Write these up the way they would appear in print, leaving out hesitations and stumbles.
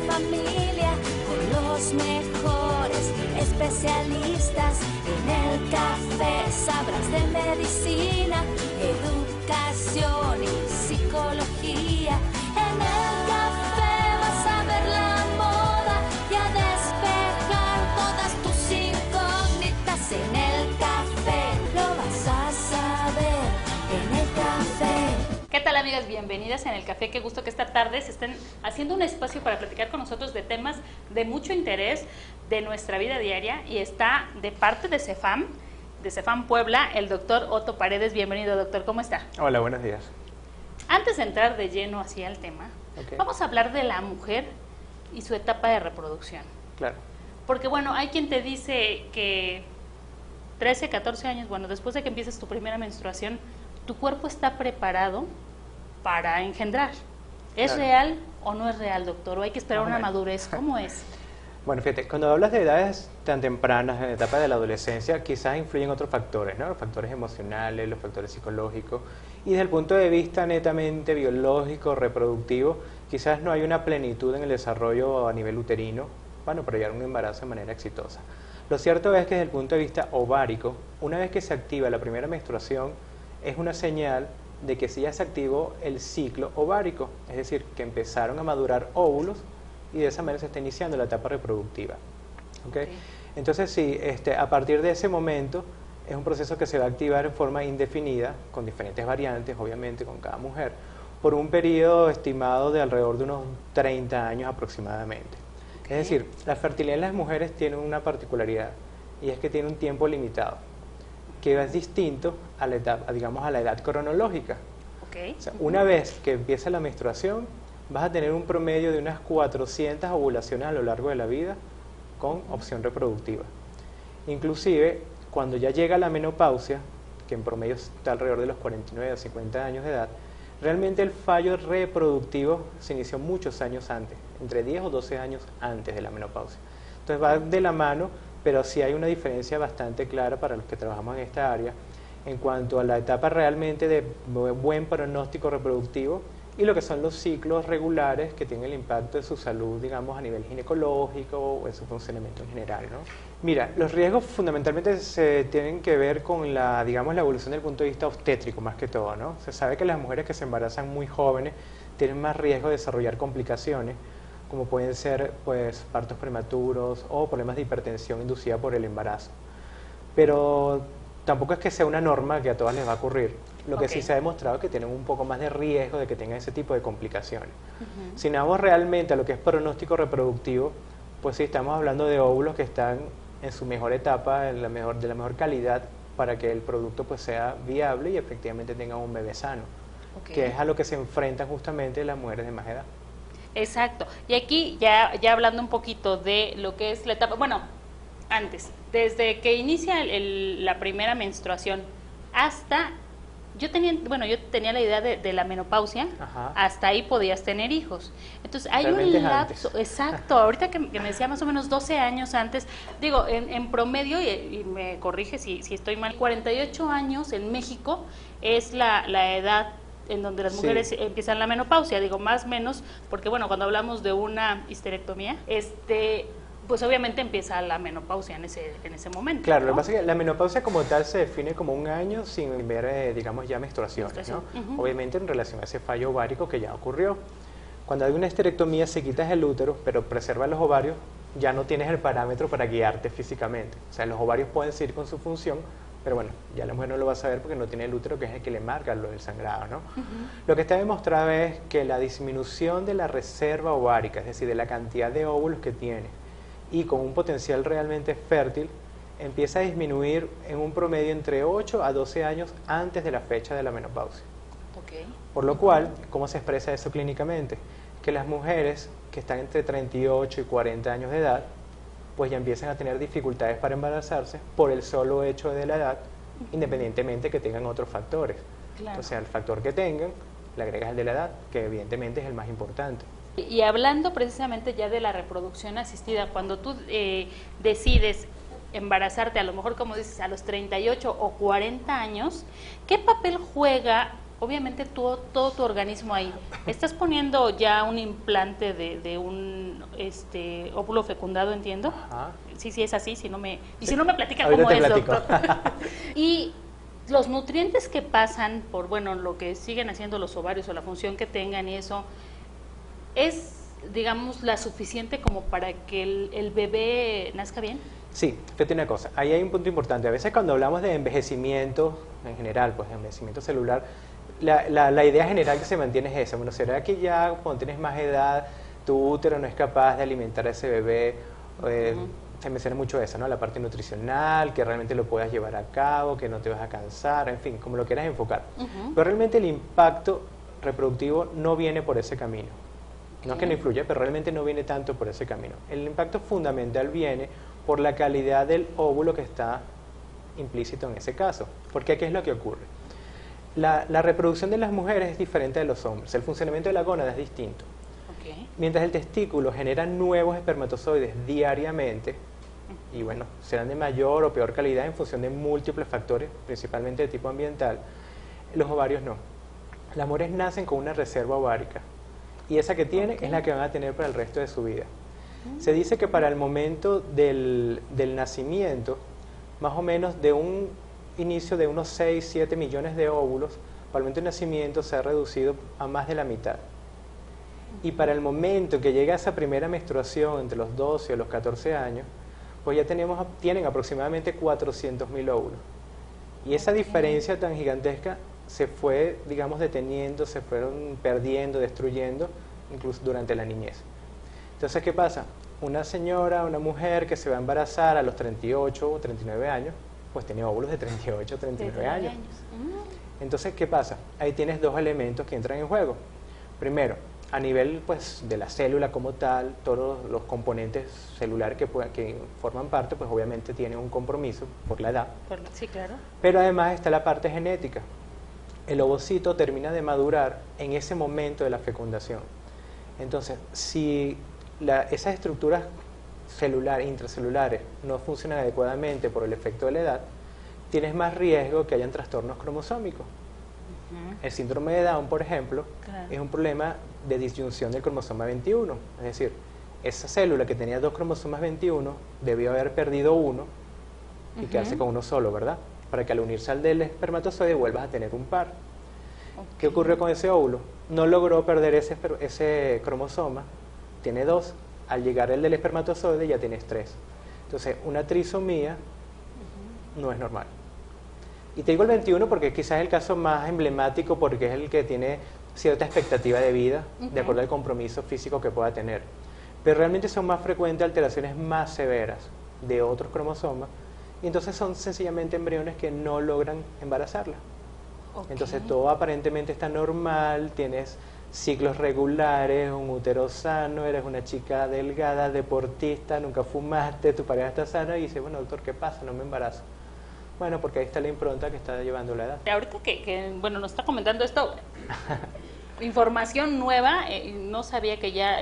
familia con los mejores especialistas. En el café sabrás de medicina, educación y psicología. En el café vas a ver la moda y a despejar todas tus incógnitas. En el café lo vas a saber. En el café. ¿Qué tal, amigas? Bienvenidas en el café. Qué gusto que esta tarde se estén haciendo un espacio para platicar con nosotros de temas de mucho interés de nuestra vida diaria, y está de parte de CEFAM Puebla, el doctor Otto Paredes. Bienvenido, doctor. ¿Cómo está? Hola, buenos días. Antes de entrar de lleno hacia el tema, vamos a hablar de la mujer y su etapa de reproducción. Claro. Porque, bueno, hay quien te dice que 13, 14 años, bueno, después de que empieces tu primera menstruación, tu cuerpo está preparado para engendrar. ¿Es real o no es real, doctor? ¿O hay que esperar una madurez? ¿Cómo es? Bueno, fíjate, cuando hablas de edades tan tempranas, en la etapa de la adolescencia, quizás influyen otros factores, ¿no? Los factores emocionales, los factores psicológicos. Y desde el punto de vista netamente biológico, reproductivo, quizás no hay una plenitud en el desarrollo a nivel uterino, bueno, para llevar un embarazo de manera exitosa. Lo cierto es que desde el punto de vista ovárico, una vez que se activa la primera menstruación, es una señal de que sí ya se activó el ciclo ovárico, es decir, que empezaron a madurar óvulos y de esa manera se está iniciando la etapa reproductiva. ¿Okay? Entonces sí, a partir de ese momento es un proceso que se va a activar en forma indefinida, con diferentes variantes, obviamente, con cada mujer, por un periodo estimado de alrededor de unos 30 años aproximadamente. Es decir, la fertilidad en las mujeres tiene una particularidad, y es que tiene un tiempo limitado, que es distinto a la etapa, digamos, a la edad cronológica. O sea, una vez que empieza la menstruación, vas a tener un promedio de unas 400 ovulaciones a lo largo de la vida con opción reproductiva. Inclusive, cuando ya llega la menopausia, que en promedio está alrededor de los 49 a 50 años de edad, realmente el fallo reproductivo se inició muchos años antes, entre 10 o 12 años antes de la menopausia. Entonces va de la mano, pero sí hay una diferencia bastante clara para los que trabajamos en esta área en cuanto a la etapa realmente de buen pronóstico reproductivo y lo que son los ciclos regulares que tienen el impacto de su salud, digamos, a nivel ginecológico o en su funcionamiento en general, ¿no? Mira, los riesgos fundamentalmente se tienen que ver con la, digamos, la evolución del punto de vista obstétrico más que todo, ¿no? Se sabe que las mujeres que se embarazan muy jóvenes tienen más riesgo de desarrollar complicaciones, como pueden ser, pues, partos prematuros o problemas de hipertensión inducida por el embarazo. Pero tampoco es que sea una norma que a todas les va a ocurrir. Lo que sí se ha demostrado es que tienen un poco más de riesgo de que tengan ese tipo de complicaciones. Si nos vamos realmente a lo que es pronóstico reproductivo, pues sí estamos hablando de óvulos que están en su mejor etapa, de la mejor calidad, para que el producto pues sea viable y efectivamente tenga un bebé sano, que es a lo que se enfrentan justamente las mujeres de más edad. Exacto. Y aquí ya hablando un poquito de lo que es la etapa, bueno, antes, desde que inicia la primera menstruación hasta, yo tenía la idea de la menopausia, hasta ahí podías tener hijos. Entonces hay realmente un lapso, exacto, ahorita que me decía más o menos 12 años antes, digo, en promedio, y me corrige si estoy mal, 48 años en México es la edad en donde las mujeres empiezan la menopausia, digo más o menos, porque bueno, cuando hablamos de una histerectomía, pues obviamente empieza la menopausia en ese momento. Claro, ¿no? Lo que pasa es que la menopausia como tal se define como un año sin ver, digamos, ya menstruaciones, ¿no? Obviamente en relación a ese fallo ovárico que ya ocurrió. Cuando hay una histerectomía se quitas el útero, pero preservas los ovarios, ya no tienes el parámetro para guiarte físicamente. O sea, los ovarios pueden seguir con su función, pero bueno, ya la mujer no lo va a saber porque no tiene el útero, que es el que le marca lo del sangrado, ¿no? Lo que está demostrado es que la disminución de la reserva ovárica, es decir, de la cantidad de óvulos que tiene, y con un potencial realmente fértil, empieza a disminuir en un promedio entre 8 a 12 años antes de la fecha de la menopausia. Por lo cual, ¿cómo se expresa eso clínicamente? Que las mujeres que están entre 38 y 40 años de edad, pues ya empiezan a tener dificultades para embarazarse por el solo hecho de la edad, independientemente que tengan otros factores. O sea, el factor que tengan, le agregas el de la edad, que evidentemente es el más importante. Y hablando precisamente ya de la reproducción asistida, cuando tú decides embarazarte, a lo mejor como dices, a los 38 o 40 años, ¿qué papel juega obviamente todo tu organismo ahí. Estás poniendo ya un implante de un óvulo fecundado, entiendo. Ajá. Sí, es así, si no me platica Ahorita cómo te es, platico. doctor. Y los nutrientes que pasan por, bueno, lo que siguen haciendo los ovarios o la función que tengan y eso, ¿es, digamos, la suficiente como para que el bebé nazca bien? Sí, fíjate una cosa, ahí hay un punto importante. A veces cuando hablamos de envejecimiento en general, pues de envejecimiento celular, la idea general que se mantiene es esa. Bueno, será que ya cuando tienes más edad, tu útero no es capaz de alimentar a ese bebé. Se menciona mucho eso, ¿no? La parte nutricional, que realmente lo puedas llevar a cabo, que no te vas a cansar, en fin, como lo quieras enfocar. Pero realmente el impacto reproductivo no viene por ese camino. No es que no influya, pero realmente no viene tanto por ese camino. El impacto fundamental viene por la calidad del óvulo que está implícito en ese caso. Porque ¿qué es lo que ocurre? La reproducción de las mujeres es diferente de los hombres. El funcionamiento de la gónada es distinto. Okay. Mientras el testículo genera nuevos espermatozoides diariamente, y bueno, serán de mayor o peor calidad en función de múltiples factores, principalmente de tipo ambiental, los ovarios no. Las mujeres nacen con una reserva ovárica, y esa que tienen es la que van a tener para el resto de su vida. Se dice que para el momento del nacimiento, más o menos de un inicio de unos 6, 7 millones de óvulos, para el momento del nacimiento se ha reducido a más de la mitad. Y para el momento que llega esa primera menstruación, entre los 12 y los 14 años, pues ya tienen aproximadamente 400.000 óvulos. Y esa diferencia tan gigantesca se fue, digamos, deteniendo, se fueron perdiendo, destruyendo, incluso durante la niñez. Entonces, ¿qué pasa? Una señora, una mujer que se va a embarazar a los 38 o 39 años, pues tiene óvulos de 38 o 39 años. Entonces, ¿qué pasa? Ahí tienes dos elementos que entran en juego. Primero, a nivel pues de la célula como tal, todos los componentes celulares que forman parte, pues obviamente tienen un compromiso por la edad. Sí, claro. Pero además está la parte genética. El ovocito termina de madurar en ese momento de la fecundación. Entonces, si esas estructuras celulares, intracelulares, no funcionan adecuadamente por el efecto de la edad, tienes más riesgo que hayan trastornos cromosómicos. El síndrome de Down, por ejemplo, es un problema de disyunción del cromosoma 21. Es decir, esa célula que tenía 2 cromosomas 21 debió haber perdido uno y quedarse con uno solo, ¿verdad? Para que al unirse al del espermatozoide vuelvas a tener un par. ¿Qué ocurrió con ese óvulo? No logró perder ese cromosoma, tiene 2. Al llegar el del espermatozoide ya tienes 3. Entonces, una trisomía no es normal. Y te digo el 21 porque quizás es el caso más emblemático, porque es el que tiene cierta expectativa de vida, de acuerdo al compromiso físico que pueda tener. Pero realmente son más frecuentes alteraciones más severas de otros cromosomas, y entonces son sencillamente embriones que no logran embarazarla. Entonces todo aparentemente está normal, tienes ciclos regulares, un útero sano, eres una chica delgada, deportista, nunca fumaste, tu pareja está sana, y dices, bueno, doctor, ¿qué pasa? No me embarazo. Bueno, porque ahí está la impronta que está llevando la edad. Ahorita que bueno, nos está comentando esto, información nueva, no sabía que ya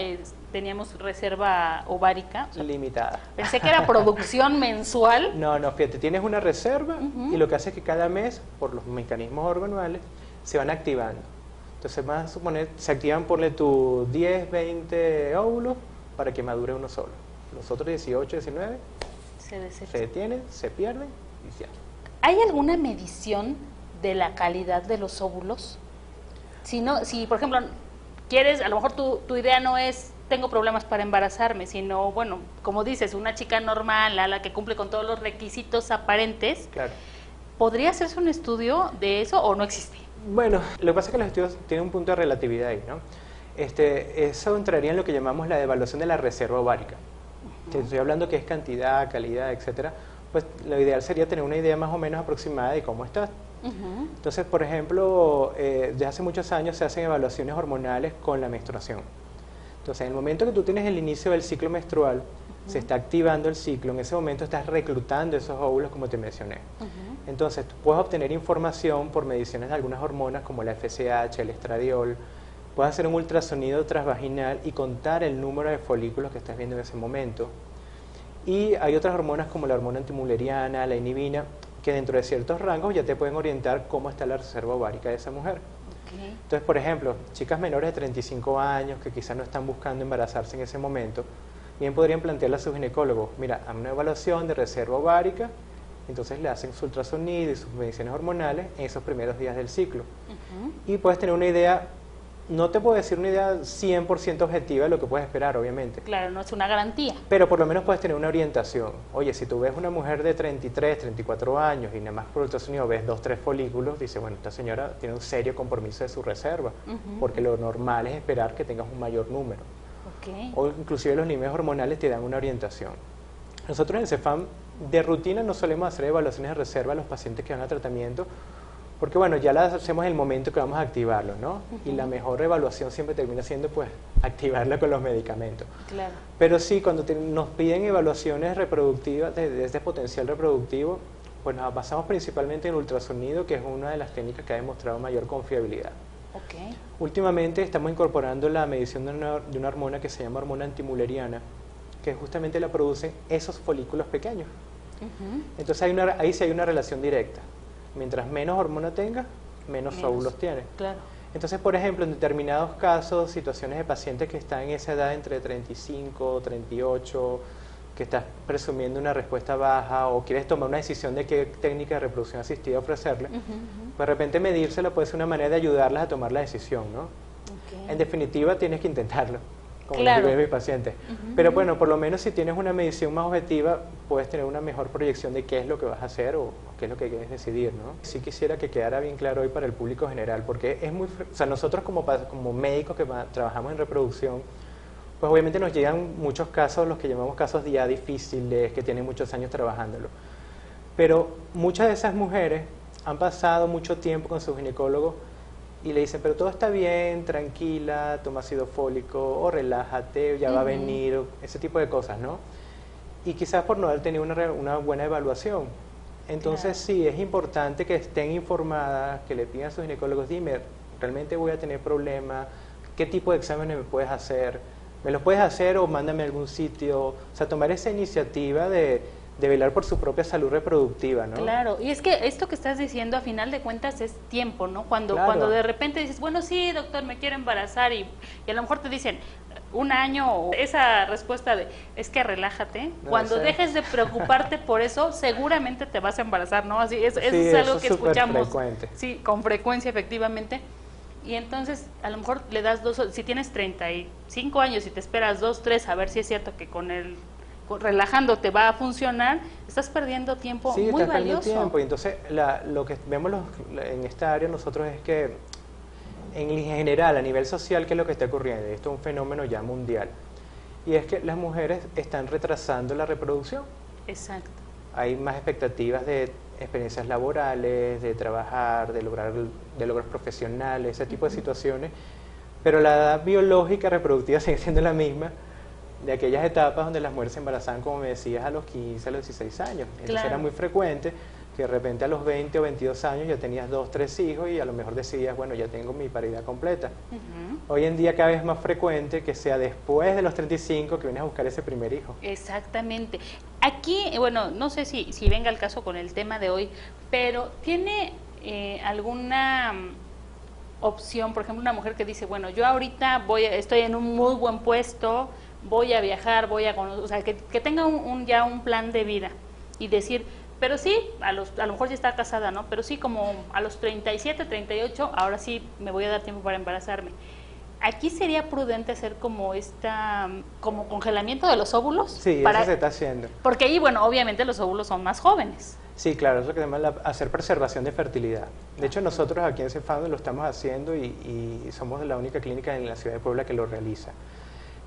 teníamos reserva ovárica. O sea, limitada. Pensé que era producción mensual. No, fíjate, tienes una reserva y lo que hace es que cada mes, por los mecanismos hormonales, se van activando. Entonces, vas a suponer, se activan, ponle tu 10, 20 óvulos para que madure uno solo. Los otros 18, 19 se detienen, se pierden y ya. ¿Hay alguna medición de la calidad de los óvulos? Si, por ejemplo, quieres, a lo mejor tu idea no es, tengo problemas para embarazarme, sino, bueno, como dices, una chica normal, a la que cumple con todos los requisitos aparentes, claro. ¿Podría hacerse un estudio de eso o no existe? Bueno, lo que pasa es que los estudios tienen un punto de relatividad ahí, ¿no? Eso entraría en lo que llamamos la evaluación de la reserva ovárica. Que estoy hablando que es cantidad, calidad, etcétera. Pues lo ideal sería tener una idea más o menos aproximada de cómo estás. Entonces, por ejemplo, desde hace muchos años se hacen evaluaciones hormonales con la menstruación. Entonces, en el momento que tú tienes el inicio del ciclo menstrual, se está activando el ciclo, en ese momento estás reclutando esos óvulos, como te mencioné. Entonces, tú puedes obtener información por mediciones de algunas hormonas como la FSH, el estradiol, puedes hacer un ultrasonido transvaginal y contar el número de folículos que estás viendo en ese momento. Y hay otras hormonas como la hormona antimuleriana, la inhibina, que dentro de ciertos rangos ya te pueden orientar cómo está la reserva ovárica de esa mujer. Entonces, por ejemplo, chicas menores de 35 años que quizás no están buscando embarazarse en ese momento, bien podrían plantearle a su ginecólogo, mira, hazme una evaluación de reserva ovárica, entonces le hacen su ultrasonido y sus mediciones hormonales en esos primeros días del ciclo. Y puedes tener una idea, no te puedo decir una idea 100% objetiva de lo que puedes esperar, obviamente. Claro, no es una garantía. Pero por lo menos puedes tener una orientación. Oye, si tú ves una mujer de 33, 34 años y nada más por ultrasonido ves 2, 3 folículos, dice, bueno, esta señora tiene un serio compromiso de su reserva, porque lo normal es esperar que tengas un mayor número. O inclusive los niveles hormonales te dan una orientación. Nosotros en el CEFAM de rutina no solemos hacer evaluaciones de reserva a los pacientes que van a tratamiento, porque bueno, ya las hacemos en el momento que vamos a activarlo, ¿no? Y la mejor evaluación siempre termina siendo pues activarla con los medicamentos. Claro. Pero sí, cuando nos piden evaluaciones reproductivas de este potencial reproductivo, pues nos basamos principalmente en el ultrasonido, que es una de las técnicas que ha demostrado mayor confiabilidad. Últimamente estamos incorporando la medición de una hormona que se llama hormona antimuleriana, que justamente la producen esos folículos pequeños. Entonces ahí sí hay una relación directa. Mientras menos hormona tenga, menos óvulos tiene. Claro. Entonces, por ejemplo, en determinados casos, situaciones de pacientes que están en esa edad entre 35, 38, que estás presumiendo una respuesta baja o quieres tomar una decisión de qué técnica de reproducción asistida ofrecerle, pues de repente medírsela puede ser una manera de ayudarlas a tomar la decisión, ¿no? En definitiva, tienes que intentarlo, como les digo a mis pacientes. Pero bueno, por lo menos si tienes una medición más objetiva, puedes tener una mejor proyección de qué es lo que vas a hacer o qué es lo que quieres decidir, ¿no? Sí quisiera que quedara bien claro hoy para el público general, porque es muy... O sea, nosotros como médicos que trabajamos en reproducción, pues obviamente nos llegan muchos casos, los que llamamos casos ya difíciles, que tienen muchos años trabajándolo. Pero muchas de esas mujeres han pasado mucho tiempo con su ginecólogo y le dicen, pero todo está bien, tranquila, toma ácido fólico, o relájate, ya va a venir, o ese tipo de cosas, ¿no? Y quizás por no haber tenido una buena evaluación. Entonces sí, es importante que estén informadas, que le pidan a sus ginecólogos, dime, ¿realmente voy a tener problemas? ¿Qué tipo de exámenes me puedes hacer? ¿Me los puedes hacer o mándame a algún sitio? O sea, tomar esa iniciativa de velar por su propia salud reproductiva, ¿no? Claro, y es que esto que estás diciendo a final de cuentas es tiempo, ¿no? Cuando de repente dices, bueno, sí, doctor, me quiero embarazar y a lo mejor te dicen un año, o esa respuesta de, es que relájate, cuando dejes de preocuparte por eso, seguramente te vas a embarazar, ¿no? Así es algo que escuchamos. Frecuente. Sí, con frecuencia, efectivamente. Y entonces, a lo mejor le das si tienes 35 años y te esperas 2, 3, a ver si es cierto que relajándote va a funcionar, estás perdiendo tiempo muy valioso. Tiempo. Y entonces, lo que vemos en esta área nosotros es que, en general, a nivel social, ¿qué es lo que está ocurriendo? Esto es un fenómeno ya mundial. Y es que las mujeres están retrasando la reproducción. Exacto. Hay más expectativas de experiencias laborales, de trabajar, de logros profesionales, ese tipo de situaciones, pero la edad biológica reproductiva sigue siendo la misma de aquellas etapas donde las mujeres se embarazaban, como me decías, a los 15, a los 16 años. Entonces era muy frecuente que de repente a los 20 o 22 años ya tenías 2, 3 hijos y a lo mejor decías, bueno, ya tengo mi paridad completa. Hoy en día cada vez es más frecuente que sea después de los 35 que vienes a buscar ese primer hijo. Exactamente. Aquí, bueno, no sé si venga el caso con el tema de hoy, pero ¿tiene alguna opción, por ejemplo, una mujer que dice, bueno, yo ahorita estoy en un muy buen puesto, voy a viajar, voy a conocer, o sea, que tenga ya un plan de vida y decir, pero sí, a lo mejor ya está casada, ¿no? Pero sí, como a los 37, 38, ahora sí me voy a dar tiempo para embarazarme. ¿Aquí sería prudente hacer como congelamiento de los óvulos? Sí, eso se está haciendo. Porque ahí, bueno, obviamente los óvulos son más jóvenes. Sí, claro, eso es lo que llamamos hacer preservación de fertilidad. De hecho, nosotros aquí en CEFAM lo estamos haciendo y somos la única clínica en la ciudad de Puebla que lo realiza.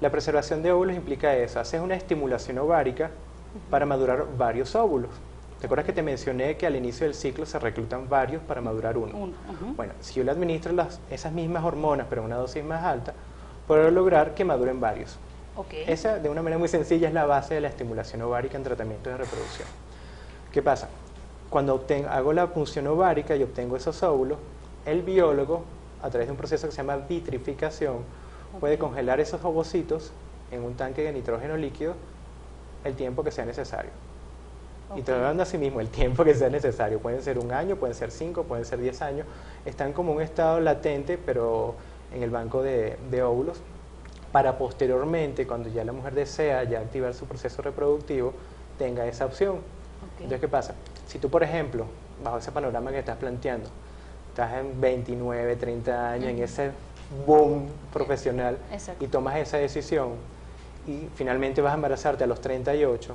La preservación de óvulos implica eso, haces una estimulación ovárica para madurar varios óvulos. ¿Te acuerdas que te mencioné que al inicio del ciclo se reclutan varios para madurar uno? Bueno, si yo le administro esas mismas hormonas, pero en una dosis más alta, puedo lograr que maduren varios. Esa, de una manera muy sencilla, es la base de la estimulación ovárica en tratamiento de reproducción. ¿Qué pasa? Cuando hago la punción ovárica y obtengo esos óvulos, el biólogo, a través de un proceso que se llama vitrificación, puede congelar esos ovocitos en un tanque de nitrógeno líquido el tiempo que sea necesario. Y te estoy dando así mismo el tiempo que sea necesario. Pueden ser 1 año, pueden ser 5, pueden ser 10 años. Están como un estado latente, pero en el banco de óvulos, para posteriormente, cuando ya la mujer desea ya activar su proceso reproductivo, tenga esa opción. Entonces, ¿qué pasa? Si tú, por ejemplo, bajo ese panorama que estás planteando, estás en 29, 30 años, en ese boom profesional, y tomas esa decisión, y finalmente vas a embarazarte a los 38,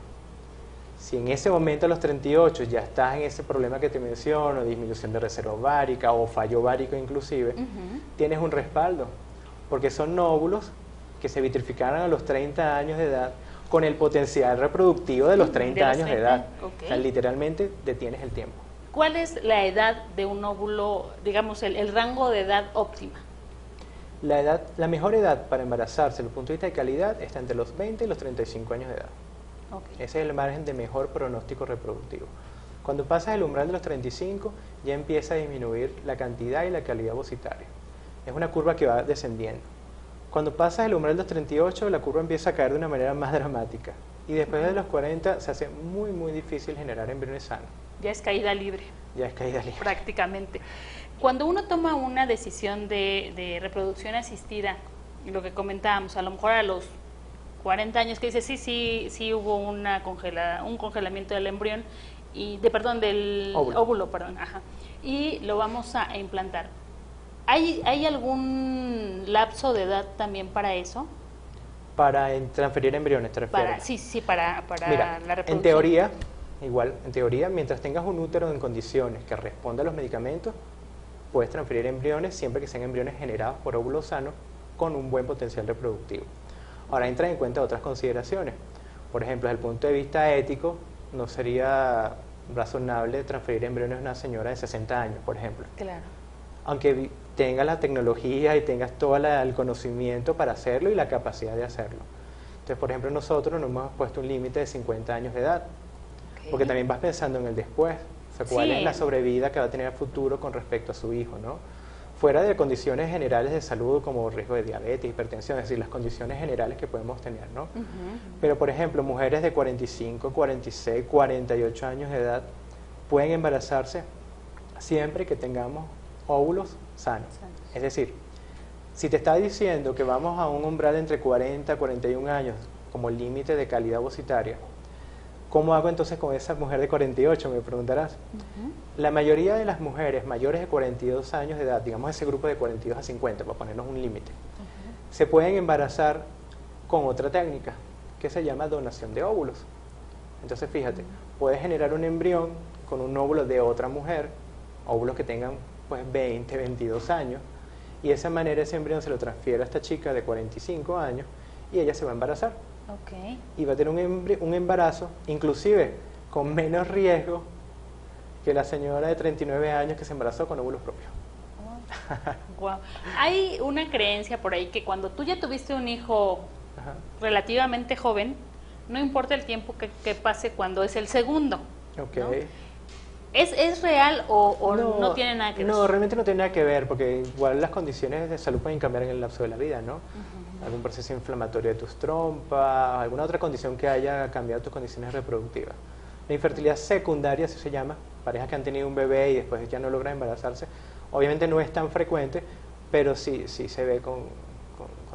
si en ese momento a los 38 ya estás en ese problema que te menciono, disminución de reserva ovárica o fallo ovárico inclusive, tienes un respaldo, porque son óvulos que se vitrificaron a los 30 años de edad con el potencial reproductivo de los 30 años de edad. O sea, literalmente detienes el tiempo. ¿Cuál es la edad de un óvulo, digamos, el rango de edad óptima? La mejor edad para embarazarse desde el punto de vista de calidad está entre los 20 y los 35 años de edad. Ese es el margen de mejor pronóstico reproductivo. Cuando pasas el umbral de los 35, ya empieza a disminuir la cantidad y la calidad ovocitaria. Es una curva que va descendiendo. Cuando pasas el umbral de los 38, la curva empieza a caer de una manera más dramática. Y después de los 40 se hace muy, muy difícil generar embriones sanos. Ya es caída libre. Ya es caída libre. Prácticamente. Cuando uno toma una decisión de reproducción asistida, lo que comentábamos, a lo mejor a los 40 años que dice sí hubo un congelamiento del embrión del óvulo, y lo vamos a implantar. ¿Hay algún lapso de edad también para eso? Para transferir embriones, ¿te refieres? Para Mira, la reproducción. En teoría, mientras tengas un útero en condiciones que responda a los medicamentos, puedes transferir embriones siempre que sean embriones generados por óvulos sanos con un buen potencial reproductivo. Ahora entran en cuenta otras consideraciones. Por ejemplo, desde el punto de vista ético, no sería razonable transferir embriones a una señora de 60 años, por ejemplo. Claro. Aunque tengas la tecnología y tengas todo el conocimiento para hacerlo y la capacidad de hacerlo. Entonces, por ejemplo, nosotros nos hemos puesto un límite de 50 años de edad, porque también vas pensando en el después. O sea, cuál es la sobrevida que va a tener a futuro con respecto a su hijo, ¿no? Fuera de condiciones generales de salud como riesgo de diabetes, hipertensión, es decir, las condiciones generales que podemos tener, ¿no? Pero, por ejemplo, mujeres de 45, 46, 48 años de edad pueden embarazarse siempre que tengamos óvulos sanos. Es decir, si te está diciendo que vamos a un umbral entre 40 y 41 años como límite de calidad ovocitaria, ¿cómo hago entonces con esa mujer de 48? Me preguntarás. La mayoría de las mujeres mayores de 42 años de edad, digamos ese grupo de 42 a 50, para ponernos un límite, se pueden embarazar con otra técnica que se llama donación de óvulos. Entonces, fíjate, puedes generar un embrión con un óvulo de otra mujer, óvulos que tengan pues 20, 22 años, y de esa manera ese embrión se lo transfiere a esta chica de 45 años y ella se va a embarazar. Y va a tener un embarazo, inclusive con menos riesgo que la señora de 39 años que se embarazó con óvulos propios. Wow. Hay una creencia por ahí que cuando tú ya tuviste un hijo relativamente joven, no importa el tiempo que pase cuando es el segundo. ¿No? ¿Es real o no tiene nada que ver? No, realmente no tiene nada que ver, porque igual las condiciones de salud pueden cambiar en el lapso de la vida, ¿no? Algún proceso inflamatorio de tus trompas, alguna otra condición que haya cambiado tus condiciones reproductivas. La infertilidad secundaria, así se llama, parejas que han tenido un bebé y después ya no logran embarazarse, obviamente no es tan frecuente, pero sí se ve con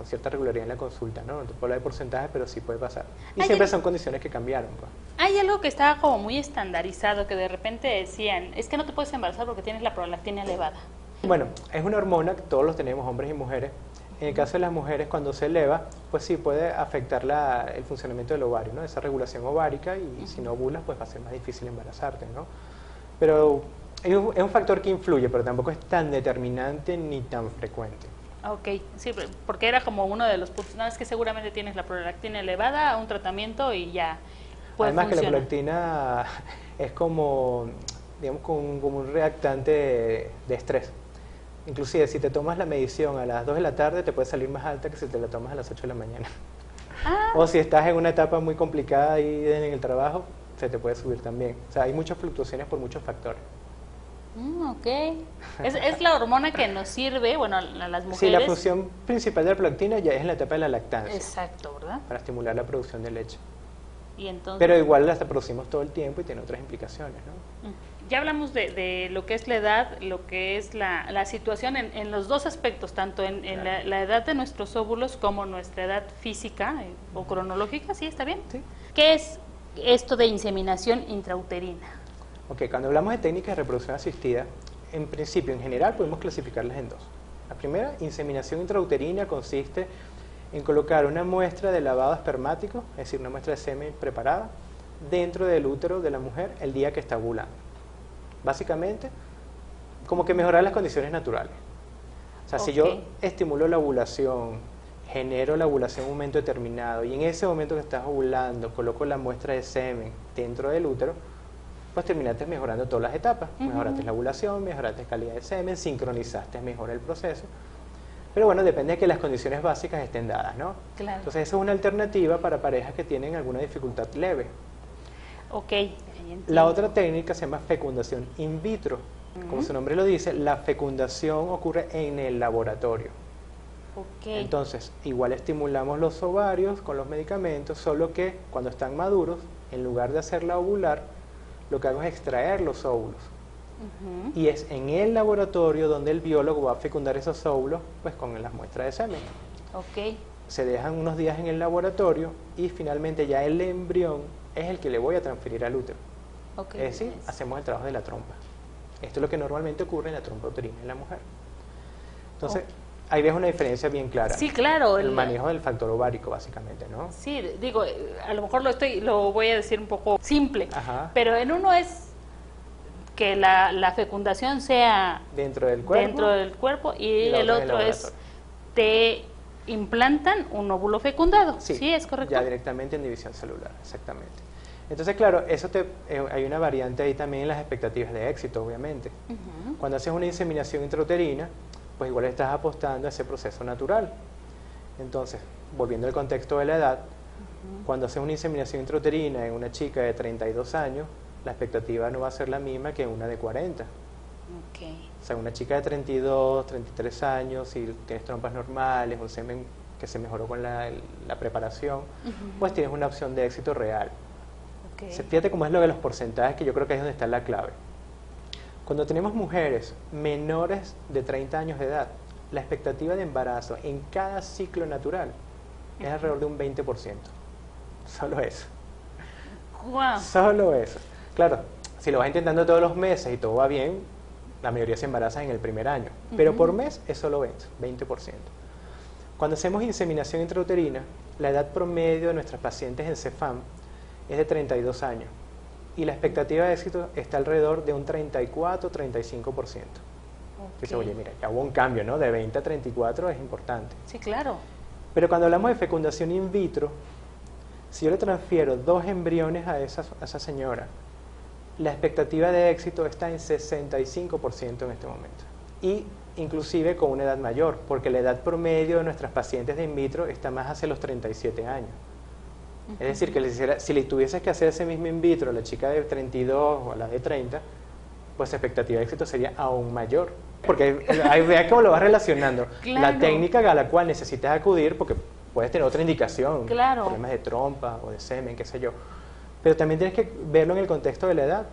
cierta regularidad en la consulta, ¿no? No te puedo hablar de porcentajes, pero sí puede pasar. Y siempre son condiciones que cambiaron, pues. Hay algo que estaba como muy estandarizado, que de repente decían, es que no te puedes embarazar porque tienes la prolactina elevada. Bueno, es una hormona que todos los tenemos, hombres y mujeres. En el caso de las mujeres, cuando se eleva, pues sí puede afectar el funcionamiento del ovario, ¿no? Esa regulación ovárica, y si no ovulas, pues va a ser más difícil embarazarte, ¿no? Pero es un factor que influye, pero tampoco es tan determinante ni tan frecuente. Ok, sí, porque era como uno de los puntos. No, es que seguramente tienes la prolactina elevada, un tratamiento y ya puede Además funcionar. Que la prolactina es como, digamos, como un reactante de estrés. Inclusive si te tomas la medición a las 2 de la tarde te puede salir más alta que si te la tomas a las 8 de la mañana. O si estás en una etapa muy complicada ahí en el trabajo, se te puede subir también. O sea, hay muchas fluctuaciones por muchos factores. Ok. Es la hormona que nos sirve, bueno, a las mujeres. Sí, la función principal de la prolactina ya es en la etapa de la lactancia. Exacto, ¿verdad? Para estimular la producción de leche. Y entonces, pero igual las reproducimos todo el tiempo y tiene otras implicaciones, ¿no? ya hablamos de lo que es la edad, lo que es la situación en los dos aspectos, tanto en Claro. la edad de nuestros óvulos como nuestra edad física o cronológica, ¿sí? ¿Está bien? Sí. ¿Qué es esto de inseminación intrauterina? Ok, cuando hablamos de técnicas de reproducción asistida, en principio, en general, podemos clasificarlas en dos. La primera, inseminación intrauterina, consiste en colocar una muestra de lavado espermático, es decir, una muestra de semen preparada, dentro del útero de la mujer el día que está ovulando. Básicamente, como que mejorar las condiciones naturales. O sea, si yo Ok. estimulo la ovulación, genero la ovulación en un momento determinado, y en ese momento que estás ovulando coloco la muestra de semen dentro del útero, pues terminaste mejorando todas las etapas. Mejoraste la ovulación, mejoraste calidad de semen, sincronizaste mejor el proceso. Pero bueno, depende de que las condiciones básicas estén dadas, ¿no? Claro. Entonces esa es una alternativa para parejas que tienen alguna dificultad leve. Ok. La otra técnica se llama fecundación in vitro. Como su nombre lo dice, la fecundación ocurre en el laboratorio. Ok. Entonces, igual estimulamos los ovarios con los medicamentos, solo que cuando están maduros, en lugar de hacerla ovular, lo que hago es extraer los óvulos. Ujú. Y es en el laboratorio donde el biólogo va a fecundar esos óvulos pues con las muestras de semen. Ok. Se dejan unos días en el laboratorio y finalmente ya el embrión es el que le voy a transferir al útero. Ok. Es decir, hacemos el trabajo de la trompa. Esto es lo que normalmente ocurre en la trompa uterina en la mujer. Entonces, ahí ves una diferencia bien clara. Sí, claro. El manejo del factor ovárico, básicamente, ¿no? Sí, digo, a lo mejor lo voy a decir un poco simple, Ajá. pero en uno es que la fecundación sea Dentro del cuerpo. dentro del cuerpo y y la el otra en el otro es laboratorio. te implantan un óvulo fecundado. Sí, Sí, es correcto. ya directamente en división celular, exactamente. Entonces, claro, hay una variante ahí también en las expectativas de éxito, obviamente. Ujú. Cuando haces una inseminación intrauterina, pues igual estás apostando a ese proceso natural. Entonces, volviendo al contexto de la edad, cuando haces una inseminación intrauterina en una chica de 32 años, la expectativa no va a ser la misma que en una de 40. Ok. O sea, una chica de 32, 33 años, si tienes trompas normales, un semen que se mejoró con la preparación, pues tienes una opción de éxito real. Ok. Fíjate cómo es lo de los porcentajes, que yo creo que ahí es donde está la clave. Cuando tenemos mujeres menores de 30 años de edad, la expectativa de embarazo en cada ciclo natural es alrededor de un 20%. Solo eso. Guau. Solo eso. Claro, si lo vas intentando todos los meses y todo va bien, la mayoría se embaraza en el primer año. Pero por mes es solo 20%. Cuando hacemos inseminación intrauterina, la edad promedio de nuestras pacientes en CEFAM es de 32 años. Y la expectativa de éxito está alrededor de un 34-35%. Dice, oye, mira, ya hubo un cambio, ¿no? De 20 a 34 es importante. Sí, claro. Pero cuando hablamos de fecundación in vitro, si yo le transfiero 2 embriones a esa señora, la expectativa de éxito está en 65% en este momento. Y inclusive con una edad mayor, porque la edad promedio de nuestras pacientes de in vitro está más hacia los 37 años. Es decir, que si le tuvieses que hacer ese mismo in vitro a la chica de 32 o a la de 30, pues la expectativa de éxito sería aún mayor. Porque ahí vea cómo lo vas relacionando. Claro. La técnica a la cual necesitas acudir, porque puedes tener otra indicación, Claro. problemas de trompa o de semen, qué sé yo. Pero también tienes que verlo en el contexto de la edad.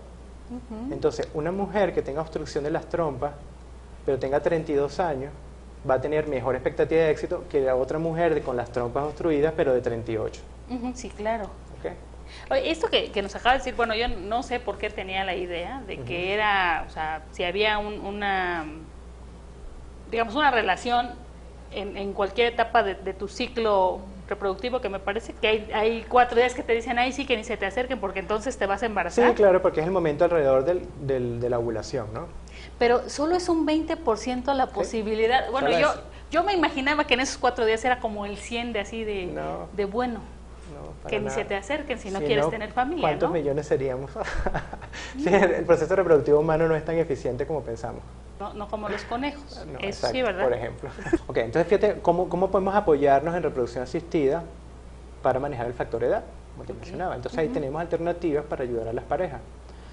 Entonces, una mujer que tenga obstrucción de las trompas, pero tenga 32 años, va a tener mejor expectativa de éxito que la otra mujer con las trompas obstruidas, pero de 38. Ujú, sí, claro. ¿Ok? Oye, esto que nos acaba de decir, bueno, yo no sé por qué tenía la idea de que era, o sea, si había una, digamos, una relación en cualquier etapa de tu ciclo reproductivo, que me parece que hay 4 días que te dicen, ay, sí, que ni se te acerquen porque entonces te vas a Sí, embarazar. claro, porque es el momento alrededor de la ovulación, ¿no? Pero solo es un 20% la posibilidad. Bueno, Solo eso. yo me imaginaba que en esos 4 días era como el 100 de así No. de bueno. No, para Que ni nada. se te acerquen si no Si quieres tener familia, ¿cuántos ¿no? millones seríamos? Sí, el proceso reproductivo humano no es tan eficiente como pensamos. No como los conejos. No, Eso exacto, sí, ¿verdad? por ejemplo. Ok, entonces fíjate cómo podemos apoyarnos en reproducción asistida para manejar el factor edad, como te mencionaba. Entonces ahí tenemos alternativas para ayudar a las parejas.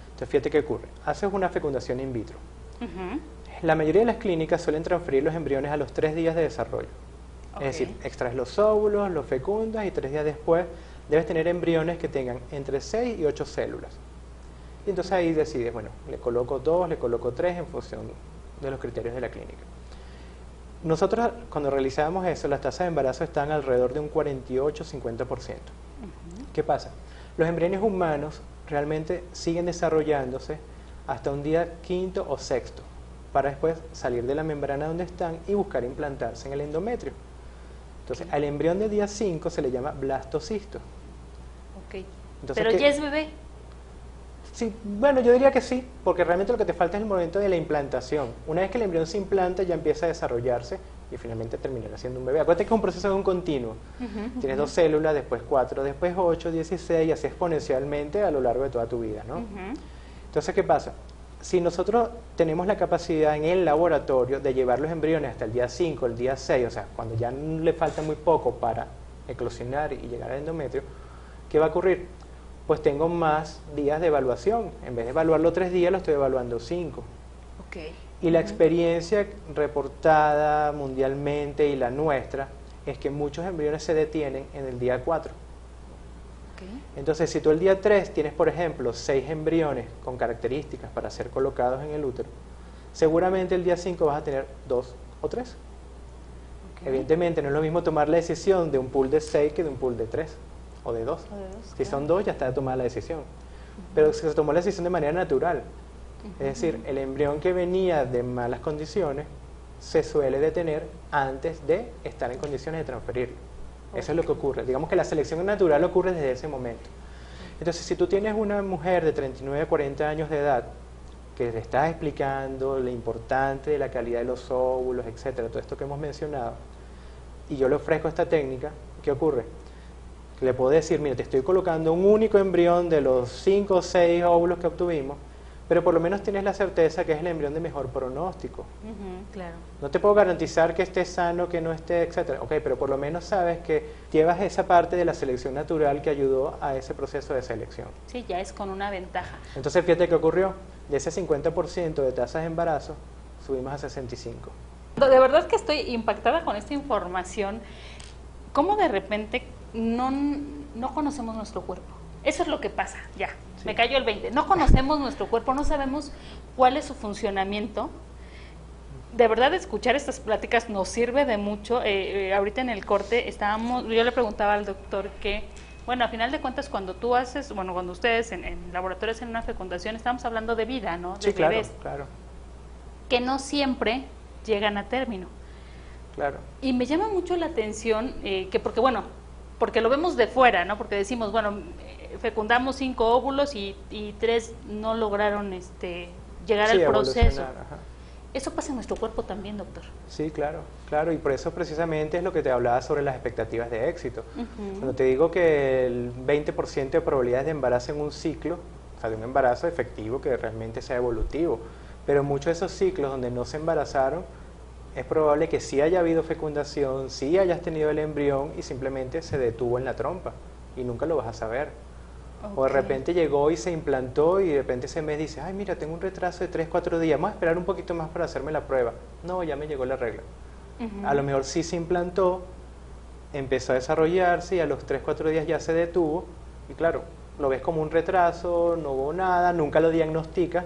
Entonces fíjate qué ocurre. Haces una fecundación in vitro. Ujú. La mayoría de las clínicas suelen transferir los embriones a los 3 días de desarrollo. Ok. Es decir, extraes los óvulos, los fecundas y 3 días después debes tener embriones que tengan entre 6 y 8 células. Y entonces ahí decides, bueno, le coloco 2, le coloco 3 en función de los criterios de la clínica. Nosotros cuando realizábamos eso, las tasas de embarazo están alrededor de un 48-50%. ¿Qué pasa? Los embriones humanos realmente siguen desarrollándose hasta un día quinto o sexto, para después salir de la membrana donde están y buscar implantarse en el endometrio. Entonces, al embrión de día 5 se le llama blastocisto. Ok. Entonces, Pero ya es bebé. Sí, bueno, yo diría que sí, porque realmente lo que te falta es el momento de la implantación. Una vez que el embrión se implanta, ya empieza a desarrollarse y finalmente terminará siendo un bebé. Acuérdate que es un proceso de un continuo. Tienes 2 células, después 4, después 8, 16 y así exponencialmente a lo largo de toda tu vida, ¿no? Entonces, ¿qué pasa? Si nosotros tenemos la capacidad en el laboratorio de llevar los embriones hasta el día 5, el día 6, o sea, cuando ya le falta muy poco para eclosionar y llegar al endometrio, ¿qué va a ocurrir? Pues tengo más días de evaluación. En vez de evaluarlo 3 días, lo estoy evaluando 5. Okay. Y la experiencia reportada mundialmente y la nuestra es que muchos embriones se detienen en el día 4. Okay. Entonces, si tú el día 3 tienes, por ejemplo, 6 embriones con características para ser colocados en el útero, seguramente el día 5 vas a tener 2 o 3. Okay. Evidentemente, no es lo mismo tomar la decisión de un pool de 6 que de un pool de 3 o de 2. Si son 2, ya está tomada la decisión. Pero se tomó la decisión de manera natural. Es decir, el embrión que venía de malas condiciones se suele detener antes de estar en condiciones de transferirlo. Eso es lo que ocurre. Digamos que la selección natural ocurre desde ese momento. Entonces, si tú tienes una mujer de 39 a 40 años de edad que le estás explicando lo importante de la calidad de los óvulos, etcétera, todo esto que hemos mencionado, y yo le ofrezco esta técnica, ¿qué ocurre? Le puedo decir, mira, te estoy colocando un único embrión de los 5 o 6 óvulos que obtuvimos, pero por lo menos tienes la certeza que es el embrión de mejor pronóstico. Claro. No te puedo garantizar que esté sano, que no esté, etcétera. Ok, pero por lo menos sabes que llevas esa parte de la selección natural que ayudó a ese proceso de selección. Sí, ya es con una ventaja. Entonces, fíjate qué ocurrió. De ese 50% de tasas de embarazo, subimos a 65%. De verdad que estoy impactada con esta información. ¿Cómo de repente no conocemos nuestro cuerpo? Eso es lo que pasa, ya, sí. Me cayó el 20. No conocemos nuestro cuerpo, no sabemos cuál es su funcionamiento. De verdad, escuchar estas pláticas nos sirve de mucho. Ahorita en el corte yo le preguntaba al doctor que, bueno, a final de cuentas, cuando tú haces, bueno, cuando ustedes en laboratorios en una fecundación, estamos hablando de vida, ¿no? De sí, claro, bebés, claro. Que no siempre llegan a término. Claro. Y me llama mucho la atención porque lo vemos de fuera, ¿no? Porque decimos, bueno, fecundamos 5 óvulos y 3 no lograron llegar al proceso. Ajá. Eso pasa en nuestro cuerpo también, doctor. Sí, claro, claro, y por eso precisamente es lo que te hablaba sobre las expectativas de éxito. Cuando te digo que el 20% de probabilidades de embarazo en un ciclo, o sea, de un embarazo efectivo que realmente sea evolutivo, pero muchos de esos ciclos donde no se embarazaron, es probable que sí haya habido fecundación, sí hayas tenido el embrión y simplemente se detuvo en la trompa y nunca lo vas a saber. Okay. O de repente llegó y se implantó y de repente ese mes dice, ay, mira, tengo un retraso de 3, 4 días, vamos a esperar un poquito más para hacerme la prueba. No, ya me llegó la regla. A lo mejor sí se implantó, empezó a desarrollarse y a los 3, 4 días ya se detuvo y claro, lo ves como un retraso, no hubo nada, nunca lo diagnosticas,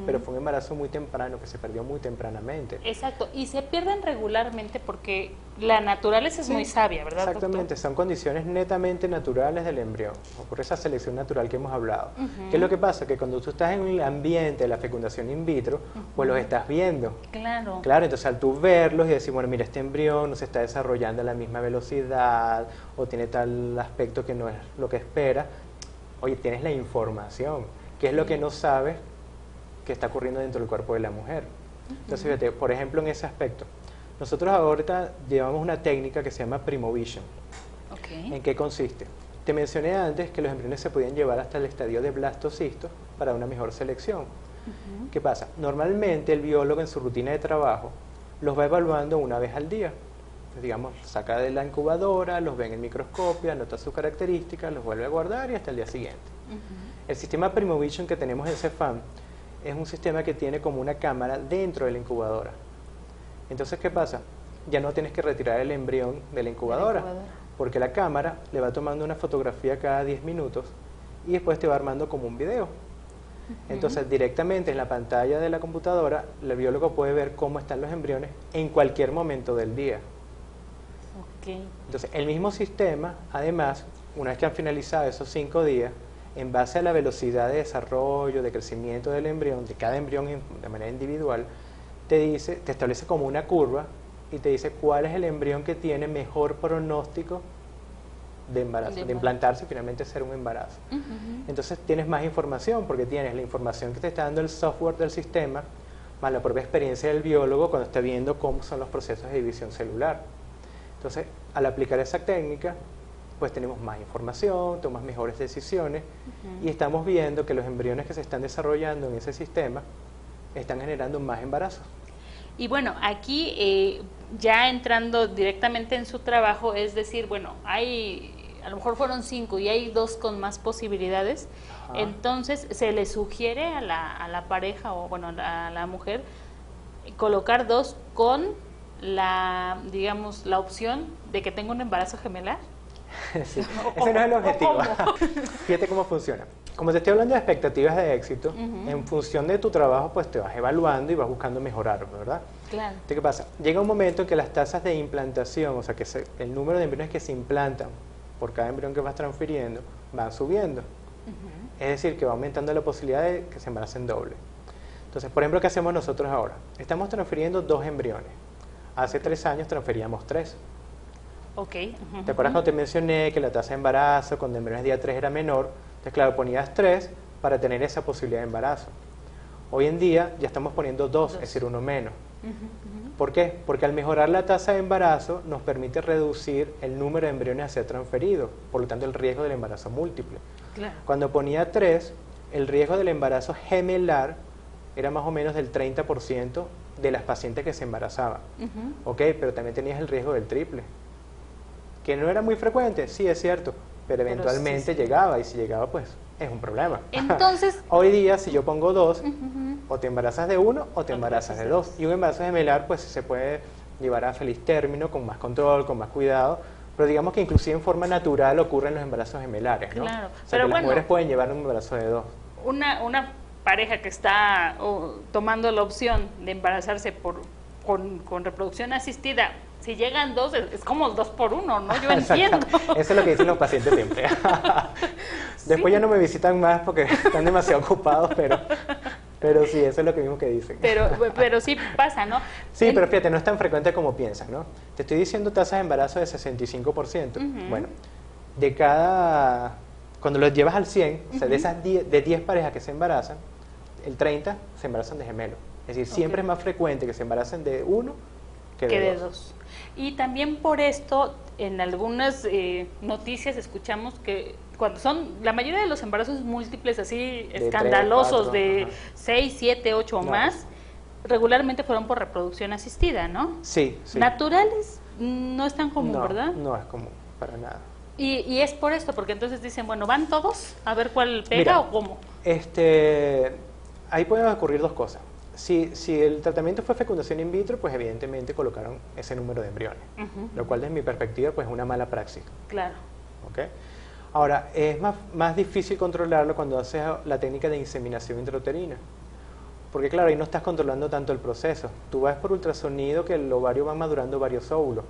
pero fue un embarazo muy temprano, que se perdió muy tempranamente. Exacto, y se pierden regularmente porque la naturaleza es muy sabia, ¿verdad, exactamente, doctor? Son condiciones netamente naturales del embrión. Ocurre esa selección natural que hemos hablado. ¿Qué es lo que pasa? Que cuando tú estás en el ambiente de la fecundación in vitro, pues los estás viendo. Claro. Claro, entonces al tú verlos y decir, bueno, mira, este embrión no se está desarrollando a la misma velocidad o tiene tal aspecto que no es lo que espera. Oye, tienes la información, que es lo que no sabes que está ocurriendo dentro del cuerpo de la mujer. Entonces, fíjate, por ejemplo, en ese aspecto, nosotros ahorita llevamos una técnica que se llama Primovision. Okay. ¿En qué consiste? Te mencioné antes que los embriones se podían llevar hasta el estadio de blastocisto para una mejor selección. ¿Qué pasa? Normalmente el biólogo en su rutina de trabajo los va evaluando una vez al día. Digamos, saca de la incubadora, los ve en el microscopio, anota sus características, los vuelve a guardar y hasta el día siguiente. El sistema Primovision que tenemos en Cefam es un sistema que tiene como una cámara dentro de la incubadora. Entonces, ¿qué pasa? Ya no tienes que retirar el embrión de la incubadora. porque la cámara le va tomando una fotografía cada 10 minutos y después te va armando como un video. Entonces, directamente en la pantalla de la computadora, el biólogo puede ver cómo están los embriones en cualquier momento del día. Entonces, el mismo sistema, además, una vez que han finalizado esos 5 días, en base a la velocidad de desarrollo, de crecimiento del embrión, de cada embrión de manera individual, te establece como una curva y te dice cuál es el embrión que tiene mejor pronóstico de embarazo, de implantarse y finalmente ser un embarazo. Entonces tienes más información porque tienes la información que te está dando el software del sistema, más la propia experiencia del biólogo cuando está viendo cómo son los procesos de división celular. Entonces, al aplicar esa técnica, pues tenemos más información, tomas mejores decisiones y estamos viendo que los embriones que se están desarrollando en ese sistema están generando más embarazos. Y bueno, aquí ya entrando directamente en su trabajo, es decir, bueno, a lo mejor fueron 5 y hay 2 con más posibilidades, entonces se le sugiere a la pareja o bueno, a la mujer colocar 2 con digamos, la opción de que tenga un embarazo gemelar. Sí, ese no es el objetivo. Fíjate cómo funciona. Como te estoy hablando de expectativas de éxito, en función de tu trabajo, pues te vas evaluando y vas buscando mejorar, ¿verdad? Claro. Entonces, ¿qué pasa? Llega un momento en que las tasas de implantación, o sea, que el número de embriones que se implantan por cada embrión que vas transfiriendo, van subiendo. Es decir, que va aumentando la posibilidad de que se embaracen doble. Entonces, por ejemplo, ¿qué hacemos nosotros ahora? Estamos transfiriendo 2 embriones. Hace 3 años transferíamos 3. ¿Te acuerdas cuando te mencioné que la tasa de embarazo con embriones día 3 era menor? Entonces, claro, ponías 3 para tener esa posibilidad de embarazo. Hoy en día ya estamos poniendo 2, es decir, 1 menos. ¿Por qué? Porque al mejorar la tasa de embarazo nos permite reducir el número de embriones a ser transferidos, por lo tanto el riesgo del embarazo múltiple. Claro. Cuando ponía 3, el riesgo del embarazo gemelar era más o menos del 30% de las pacientes que se embarazaban. Pero también tenías el riesgo del triple, que no era muy frecuente, sí es cierto, pero eventualmente llegaba, y si llegaba, pues es un problema. Entonces, hoy día, si yo pongo 2, o te embarazas de 1 o te embarazas de 2. Y un embarazo gemelar, pues se puede llevar a feliz término, con más control, con más cuidado, pero digamos que inclusive en forma natural ocurren los embarazos gemelares, ¿no? Claro. O sea, Pero que las mujeres pueden llevar un embarazo de 2. Una pareja que está tomando la opción de embarazarse con reproducción asistida, si llegan 2, es como 2 por 1, ¿no? Yo entiendo. Eso es lo que dicen los pacientes siempre. Después ya no me visitan más porque están demasiado ocupados, pero sí, eso es lo que mismo que dicen. Pero sí pasa, ¿no? Sí, pero fíjate, no es tan frecuente como piensan, ¿no? Te estoy diciendo tasas de embarazo de 65%. Bueno, cuando los llevas al 100, o sea, de 10 parejas que se embarazan, el 30 se embarazan de gemelo. Es decir, siempre es más frecuente que se embaracen de 1 que de 2. Y también por esto, en algunas noticias escuchamos que cuando son la mayoría de los embarazos múltiples así escandalosos 3, 4, de 6, 7, 8 o más, regularmente fueron por reproducción asistida, ¿no? Sí. Naturales no es tan común, ¿verdad? No es común, para nada. Y es por esto, porque entonces dicen, bueno, ¿van todos a ver cuál pega o cómo? Ahí pueden ocurrir 2 cosas. Si el tratamiento fue fecundación in vitro, pues evidentemente colocaron ese número de embriones, lo cual desde mi perspectiva pues es una mala praxis. Claro. Ahora, es más difícil controlarlo cuando haces la técnica de inseminación intrauterina, porque claro, ahí no estás controlando tanto el proceso. Tú vas por ultrasonido que el ovario va madurando varios óvulos,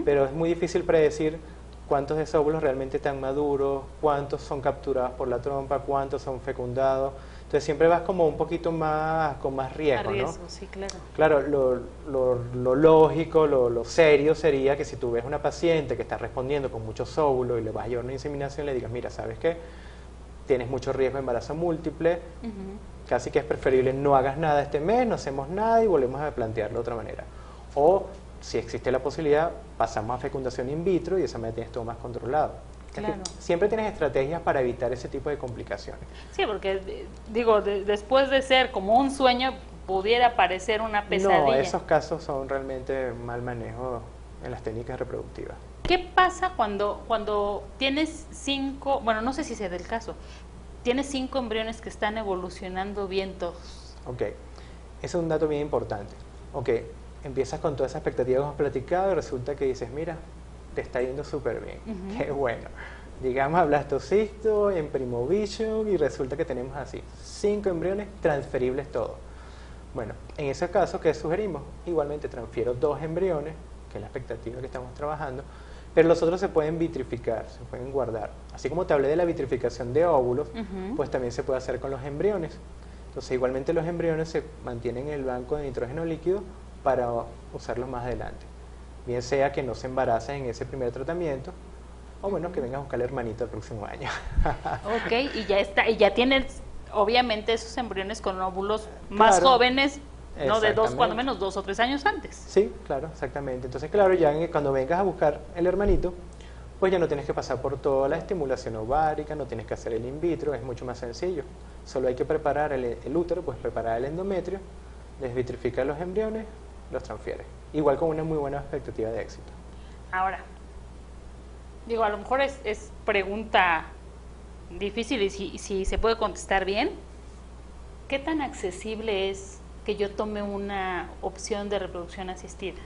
pero es muy difícil predecir cuántos de esos óvulos realmente están maduros, cuántos son capturados por la trompa, cuántos son fecundados. Entonces siempre vas como un poquito más, con más riesgo, ¿no? Sí, claro. Claro, lo lógico, lo serio sería que si tú ves una paciente que está respondiendo con muchos óvulos y le vas a llevar una inseminación, le digas, mira, ¿sabes qué? Tienes mucho riesgo de embarazo múltiple, casi que es preferible no hagas nada este mes, no hacemos nada y volvemos a plantearlo de otra manera. O, si existe la posibilidad, pasamos a fecundación in vitro y de esa manera tienes todo más controlado. Claro. Siempre tienes estrategias para evitar ese tipo de complicaciones. Sí, porque digo, después de ser como un sueño, pudiera parecer una pesadilla. No, esos casos son realmente mal manejo en las técnicas reproductivas. ¿Qué pasa cuando tienes 5, bueno, no sé si sea del caso, tienes 5 embriones que están evolucionando bien todos? Ese es un dato bien importante. Empiezas con toda esa expectativa que hemos platicado y resulta que dices, mira, te está yendo súper bien. Qué bueno. Llegamos a blastocisto, en Primovision y resulta que tenemos así 5 embriones transferibles todos. Bueno, en ese caso, ¿qué sugerimos? Igualmente transfiero 2 embriones, que es la expectativa que estamos trabajando, pero los otros se pueden vitrificar, se pueden guardar. Así como te hablé de la vitrificación de óvulos, pues también se puede hacer con los embriones. Entonces, igualmente los embriones se mantienen en el banco de nitrógeno líquido para usarlos más adelante. Bien sea que no se embaracen en ese primer tratamiento, o bueno, que vengan a buscar al hermanito el próximo año. Ok, y ya está, y ya tienes obviamente esos embriones con óvulos más Claro, jóvenes, ¿no? De cuando exactamente. menos 2 o 3 años antes. Sí, claro, exactamente. Entonces, claro, ya cuando vengas a buscar el hermanito, pues ya no tienes que pasar por toda la estimulación ovárica, no tienes que hacer el in vitro, es mucho más sencillo. Solo hay que preparar el útero, pues preparar el endometrio, desvitrificar los embriones, los transfieres. Igual con una muy buena expectativa de éxito. Ahora, digo, a lo mejor es pregunta difícil y si se puede contestar bien. ¿Qué tan accesible es que yo tome una opción de reproducción asistida?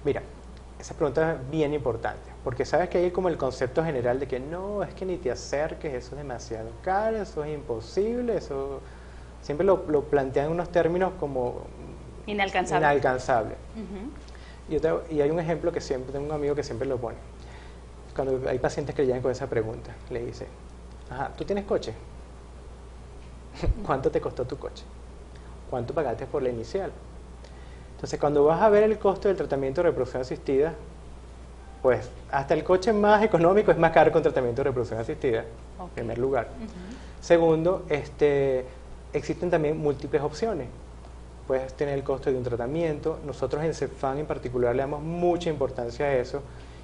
Mira, esa pregunta es bien importante, porque sabes que hay como el concepto general de que no, es que ni te acerques, eso es demasiado caro, eso es imposible, eso siempre lo plantean en unos términos como Inalcanzable. inalcanzable. Y hay un ejemplo que siempre, tengo un amigo que siempre lo pone. Cuando hay pacientes que le llegan con esa pregunta, le dice, ajá, ¿tú tienes coche? ¿Cuánto te costó tu coche? ¿Cuánto pagaste por la inicial? Entonces, cuando vas a ver el costo del tratamiento de reproducción asistida, pues hasta el coche más económico es más caro que un tratamiento de reproducción asistida, en primer lugar. Segundo, existen también múltiples opciones. Puedes tener el costo de un tratamiento. Nosotros en CEFAM en particular le damos mucha importancia a eso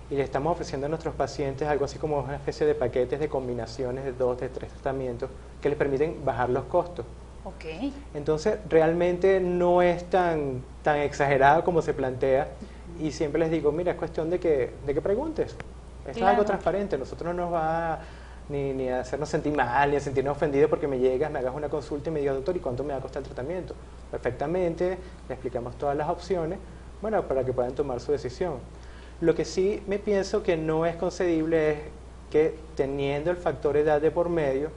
y le estamos ofreciendo a nuestros pacientes algo así como una especie de paquetes de combinaciones de 2, de 3 tratamientos que les permiten bajar los costos. Ok. Entonces, realmente no es tan exagerado como se plantea y siempre les digo, mira, es cuestión de que preguntes. Esto es algo transparente, nosotros no nos va ni a hacernos sentir mal, ni a sentirnos ofendidos porque me llegas, me hagas una consulta y me digas, doctor, ¿y cuánto me va a costar el tratamiento? Perfectamente, le explicamos todas las opciones, bueno, para que puedan tomar su decisión. Lo que sí me pienso que no es concedible es que teniendo el factor edad de por medio,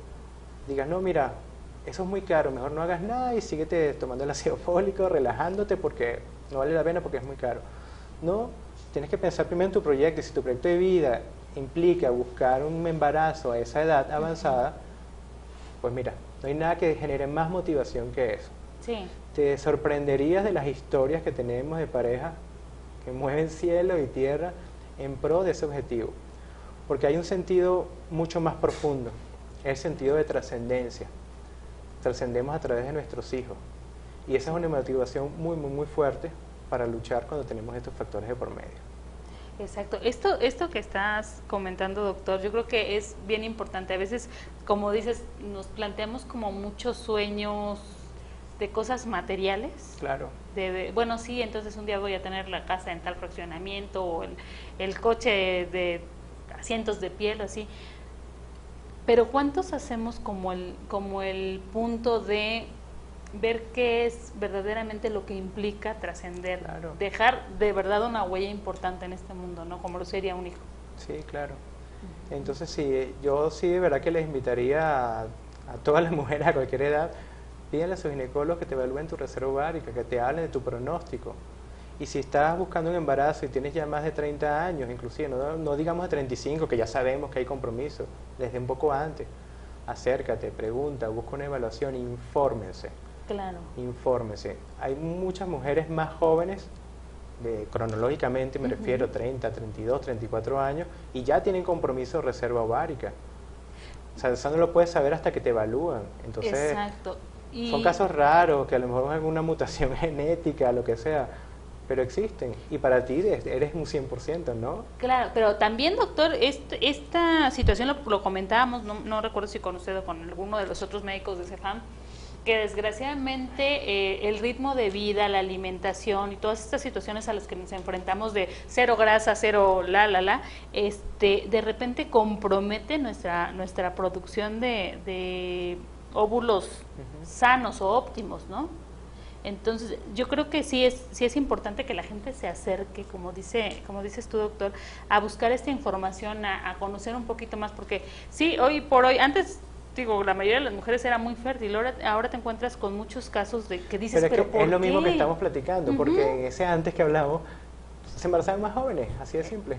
digas, no, mira, eso es muy caro, mejor no hagas nada y síguete tomando el ácido fólico, relajándote porque no vale la pena porque es muy caro. No, tienes que pensar primero en tu proyecto y si tu proyecto de vida implica buscar un embarazo a esa edad avanzada, pues mira, no hay nada que genere más motivación que eso. Sí. Te sorprenderías de las historias que tenemos de parejas que mueven cielo y tierra en pro de ese objetivo, porque hay un sentido mucho más profundo, el sentido de trascendencia. Trascendemos a través de nuestros hijos y esa es una motivación muy, muy, muy fuerte para luchar cuando tenemos estos factores de por medio. Exacto. Esto que estás comentando, doctor, yo creo que es bien importante. A veces, como dices, nos planteamos como muchos sueños de cosas materiales. Claro. Bueno, sí, entonces un día voy a tener la casa en tal fraccionamiento o el coche de asientos de piel, así. Pero ¿cuántos hacemos como el punto de ver qué es verdaderamente lo que implica trascender, Claro. dejar de verdad una huella importante en este mundo, ¿no? Como lo sería un hijo. Sí, claro. Entonces sí, yo sí de verdad que les invitaría a todas las mujeres a cualquier edad, pídanle a sus ginecólogos que te evalúen tu reserva ovárica, que te hablen de tu pronóstico. Y si estás buscando un embarazo y tienes ya más de 30 años, inclusive, no digamos de 35, que ya sabemos que hay compromiso, desde un poco antes, acércate, pregunta, busca una evaluación, infórmense. Claro. Infórmense. Hay muchas mujeres más jóvenes, cronológicamente me refiero, 30, 32, 34 años, y ya tienen compromiso de reserva ovárica. O sea, eso no lo puedes saber hasta que te evalúan. Entonces, exacto. son casos raros, que a lo mejor es alguna mutación genética, lo que sea, pero existen. Y para ti eres un 100%, ¿no? Claro, pero también, doctor, esta situación lo comentábamos, no recuerdo si con usted o con alguno de los otros médicos de CEFAM, que desgraciadamente el ritmo de vida, la alimentación y todas estas situaciones a las que nos enfrentamos de cero grasa, cero de repente compromete nuestra producción de óvulos sanos o óptimos, ¿no? Entonces, yo creo que sí es importante que la gente se acerque, como dices tú, doctor, a buscar esta información, a conocer un poquito más, porque sí, hoy por hoy, antes, digo, la mayoría de las mujeres era muy fértil, ahora te encuentras con muchos casos de que dices, pero ¿por es lo qué? mismo que estamos platicando, porque en ese antes que hablamos, se embarazaban más jóvenes, así de simple.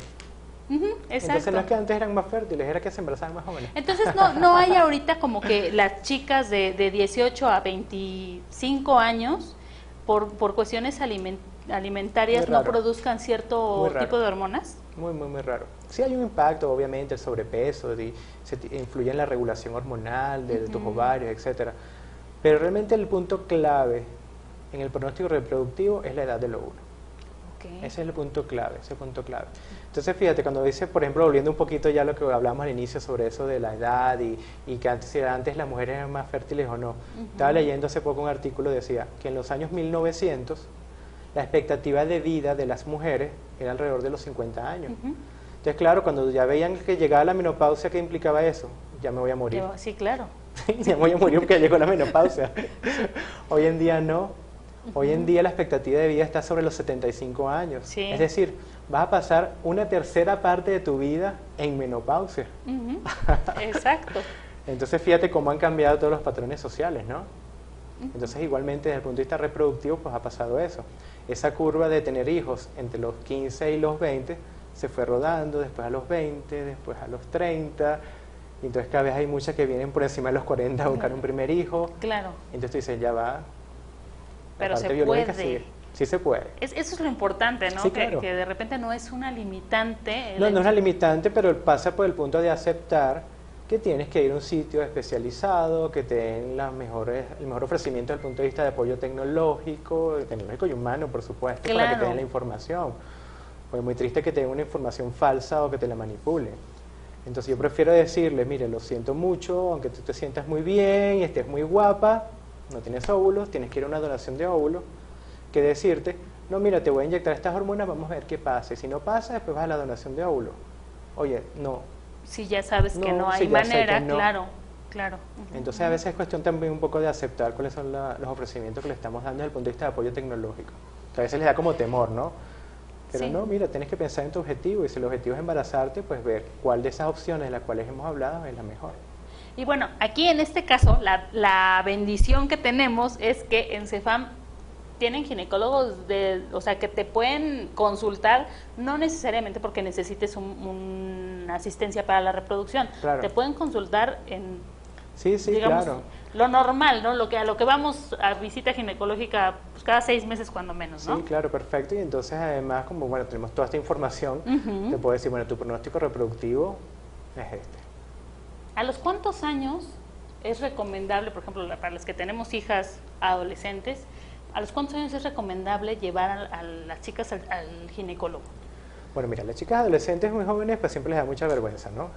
Exacto. Entonces no es que antes eran más fértiles, era que se embarazaban más jóvenes. Entonces no hay ahorita como que las chicas de 18 a 25 años, por cuestiones alimentarias, no produzcan cierto tipo de hormonas. Muy raro. Sí hay un impacto, obviamente, el sobrepeso, influye en la regulación hormonal de tus ovarios, etcétera. Pero realmente el punto clave en el pronóstico reproductivo es la edad del óvulo. Okay. Ese es el punto clave, Entonces, fíjate, cuando dice, por ejemplo, volviendo un poquito ya a lo que hablamos al inicio sobre eso de la edad y que antes las mujeres eran más fértiles o no. Estaba leyendo hace poco un artículo, decía que en los años 1900 la expectativa de vida de las mujeres era alrededor de los 50 años. Entonces, claro, cuando ya veían que llegaba la menopausia, ¿qué implicaba eso? Ya me voy a morir. Sí, claro. Ya me voy a morir porque llegó la menopausia. Hoy en día no. Hoy en día la expectativa de vida está sobre los 75 años. Sí. Es decir, vas a pasar una tercera parte de tu vida en menopausia. Exacto. Entonces fíjate cómo han cambiado todos los patrones sociales, ¿no? Entonces igualmente desde el punto de vista reproductivo pues ha pasado eso. Esa curva de tener hijos entre los 15 y los 20 se fue rodando, después a los 20, después a los 30... Y entonces cada vez hay muchas que vienen por encima de los 40 a buscar un primer hijo. Claro. Entonces tú dices, ya va. Pero se puede. Sí se puede. Eso es lo importante, ¿no? Sí, claro. Que de repente no es una limitante. No es una limitante, pero pasa por el punto de aceptar que tienes que ir a un sitio especializado, que te den el mejor ofrecimiento desde el punto de vista de apoyo tecnológico y humano, por supuesto, claro, para que te den la información. Pues es muy triste que te den una información falsa o que te la manipulen. Entonces yo prefiero decirle, mire, lo siento mucho, aunque tú te sientas muy bien y estés muy guapa, no tienes óvulos, tienes que ir a una donación de óvulos, que decirte, no, mira, te voy a inyectar estas hormonas, vamos a ver qué pasa. Y si no pasa, después vas a la donación de óvulos. Oye, no. Si ya sabes que no hay manera, no. Claro. Entonces a veces es cuestión también un poco de aceptar cuáles son los ofrecimientos que le estamos dando desde el punto de vista de apoyo tecnológico. Que a veces les da como temor, ¿no? Pero sí. no, mira, tienes que pensar en tu objetivo y si el objetivo es embarazarte, pues ver cuál de esas opciones de las cuales hemos hablado es la mejor. Y bueno, aquí en este caso, la bendición que tenemos es que en CEFAM tienen ginecólogos, o sea, que te pueden consultar, no necesariamente porque necesites una asistencia para la reproducción, claro, te pueden consultar en, sí, digamos, claro, lo normal, ¿no? A lo que vamos a visita ginecológica pues, cada 6 meses cuando menos, ¿no? Sí, claro, perfecto. Y entonces además, como bueno, tenemos toda esta información, te puedo decir, bueno, tu pronóstico reproductivo es este. ¿A los cuántos años es recomendable, por ejemplo, para las que tenemos hijas adolescentes, a los cuántos años es recomendable llevar a las chicas al ginecólogo? Bueno, mira, las chicas adolescentes muy jóvenes pues siempre les da mucha vergüenza, ¿no?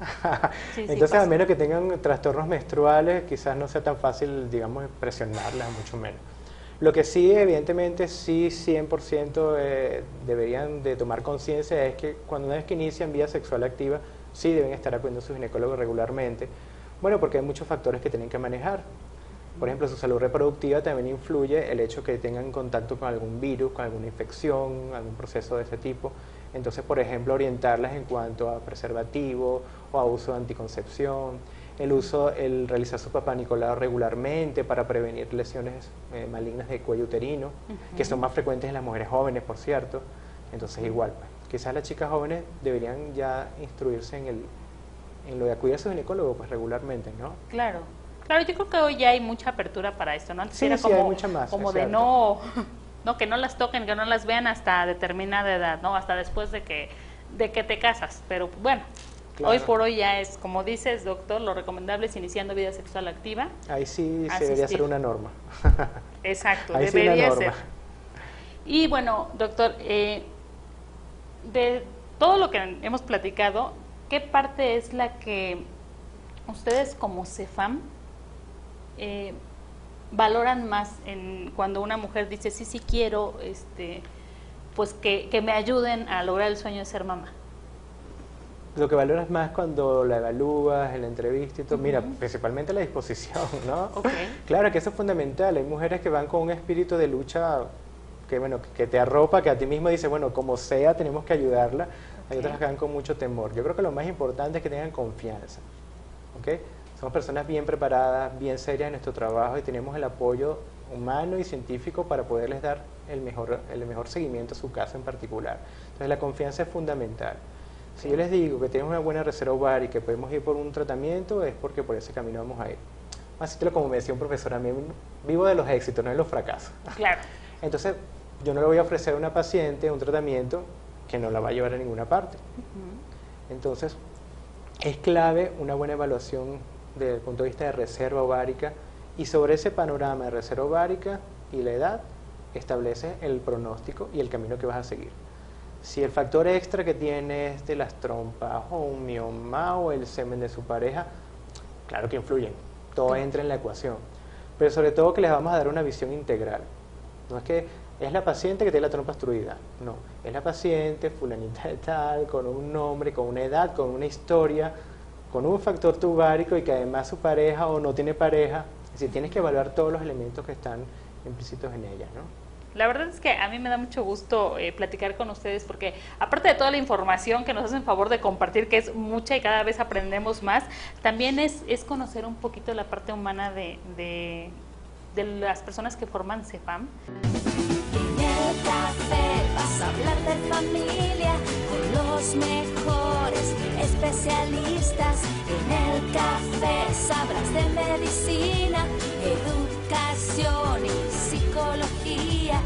Sí, entonces, sí, a menos que tengan trastornos menstruales, quizás no sea tan fácil, digamos, presionarlas, mucho menos. Lo que sí, evidentemente, sí 100% deberían de tomar conciencia es que cuando una vez que inician vida sexual activa, sí deben estar acudiendo a su ginecólogo regularmente. Bueno, porque hay muchos factores que tienen que manejar. Por ejemplo, su salud reproductiva también influye el hecho que tengan contacto con algún virus, con alguna infección, algún proceso de ese tipo. Entonces, por ejemplo, orientarlas en cuanto a preservativo o a uso de anticoncepción, el realizar su Papá Nicolau regularmente para prevenir lesiones malignas de cuello uterino, que son más frecuentes en las mujeres jóvenes, por cierto. Entonces, igual, pues, quizás las chicas jóvenes deberían ya instruirse en lo de acudir a su ginecólogo pues regularmente, ¿no? Claro, yo creo que hoy ya hay mucha apertura para esto, ¿no? Antes sí, era sí, como, hay mucha más, como de no, que no las toquen, que no las vean hasta determinada edad, ¿no? Hasta después de que te casas, pero bueno, claro, hoy por hoy ya es, como dices, doctor, lo recomendable es iniciando vida sexual activa. Ahí sí se debería ser una norma. Exacto, ahí debería sí ser. Y bueno, doctor, de todo lo que hemos platicado, ¿qué parte es la que ustedes como CEFAM valoran más cuando una mujer dice sí quiero pues que me ayuden a lograr el sueño de ser mamá? lo que valoras más cuando la evalúas en la entrevista y todo? Mira, principalmente la disposición, ¿no? Claro que eso es fundamental. Hay mujeres que van con un espíritu de lucha que, bueno, que te arropa, que a ti mismo dice, bueno, como sea, tenemos que ayudarla. Hay otras que van con mucho temor. Yo creo que lo más importante es que tengan confianza, ¿ok? Somos personas bien preparadas, bien serias en nuestro trabajo y tenemos el apoyo humano y científico para poderles dar el mejor seguimiento a su caso en particular. Entonces la confianza es fundamental. Si yo les digo que tenemos una buena reserva ovárica y que podemos ir por un tratamiento, es porque por ese camino vamos a ir. Así que, como me decía un profesor, a mí vivo de los éxitos, no de los fracasos. Claro. Entonces, yo no le voy a ofrecer a una paciente un tratamiento que no la va a llevar a ninguna parte. Entonces, es clave una buena evaluación desde el punto de vista de reserva ovárica, y sobre ese panorama de reserva ovárica y la edad, establece el pronóstico y el camino que vas a seguir. Si el factor extra que tiene es de las trompas o un mioma o el semen de su pareja, claro que influyen, todo entra en la ecuación, pero sobre todo que les vamos a dar una visión integral. No es que es la paciente que tiene la trompa obstruida, no, es la paciente fulanita de tal, con un nombre, con una edad, con una historia, con un factor tubárico y que además su pareja o no tiene pareja. Es decir, tienes que evaluar todos los elementos que están implícitos en ella, ¿no? La verdad es que a mí me da mucho gusto platicar con ustedes porque aparte de toda la información que nos hacen favor de compartir, que es mucha y cada vez aprendemos más, también es conocer un poquito la parte humana de las personas que forman CEFAM. En el café vas a hablar de familia con los mejores especialistas. En el café sabrás de medicina, educación y psicología.